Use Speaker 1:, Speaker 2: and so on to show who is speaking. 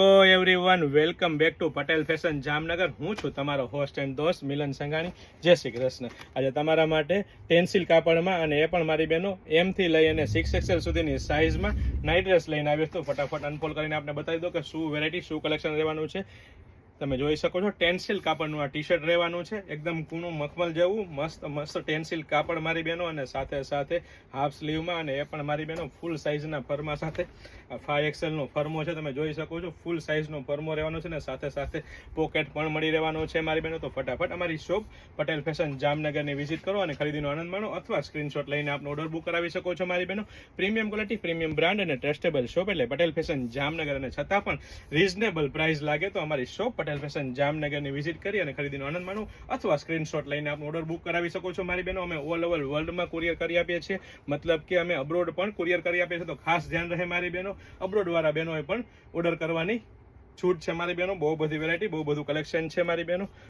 Speaker 1: તો everyone welcome back to Patel fashion Jamnagar. હું છું તમારો હોસ્ટ એન્ડ દોસ્ત મિલન સંઘાણી. જય શ્રી કૃષ્ણ. આજે તમારા માટે ટેન્સિલ કાપડમાં અને એ પણ મારી બહેનો M થી લઈ અને 6XL સુધીની સાઇઝમાં નાઇટ ડ્રેસ લઈને આવ્યો તો ફટાફટ અનફોલ્ડ કરીને આપણે બતાવી દો કે શું વેરાયટી, શું કલેક્શન રહેવાનું છે. તમે જોઈ શકો છો ટેન્સિલ કાપડનું આ ટી શર્ટ રહેવાનું છે, એકદમ કૂણું મખમલ જેવું મસ્ત મસ્ત ટેન્સિલ કાપડ મારી બહેનો, અને સાથે સાથે હાફ સ્લીવમાં, અને એ પણ મારી બહેનો ફૂલ સાઇઝના ફરમા સાથે. 5XL નો ફરમો છે, તમે જોઈ શકો છો ફૂલ સાઇઝનો ફરમો રહેવાનો છે, ને સાથે સાથે પોકેટ પણ મળી રહેવાનો છે મારી બહેનો. તો ફટાફટ અમારી શોપ પટેલ ફેશન જામનગરની વિઝિટ કરો અને ખરીદીનો આનંદ માણો, અથવા સ્ક્રીનશોટ લઈને આપનો ઓર્ડર બુક કરાવી શકો છો મારી બહેનો. પ્રીમિયમ ક્વોલિટી, પ્રીમિયમ બ્રાન્ડ અને ટ્રસ્ટેબલ શોપ એટલે પટેલ ફેશન જામનગર, અને છતાં પણ રીઝનેબલ પ્રાઇસ લાગે તો અમારી શોપ પટેલ ફેશન જામનગરની વિઝિટ કરી અને ખરીદીનો આનંદ માણો, અથવા સ્ક્રીનશોટ લઈને આપનો ઓર્ડર બુક કરાવી શકો છો મારી બહેનો. અમે ઓલ ઓવર વર્લ્ડમાં કુરિયર કરી આપીએ છીએ, મતલબ કે અમે અબ્રોડ પણ કુરિયર કરી આપીએ છીએ. તો ખાસ ધ્યાન રહે મારી બહેનો, અબ્રોડ વાળા બહેનોએ પણ ઓર્ડર કરવાની છૂટ છે મારી બહેનો. બહુ બધી વેરાયટી, બહુ બધું કલેક્શન છે મારી બહેનો.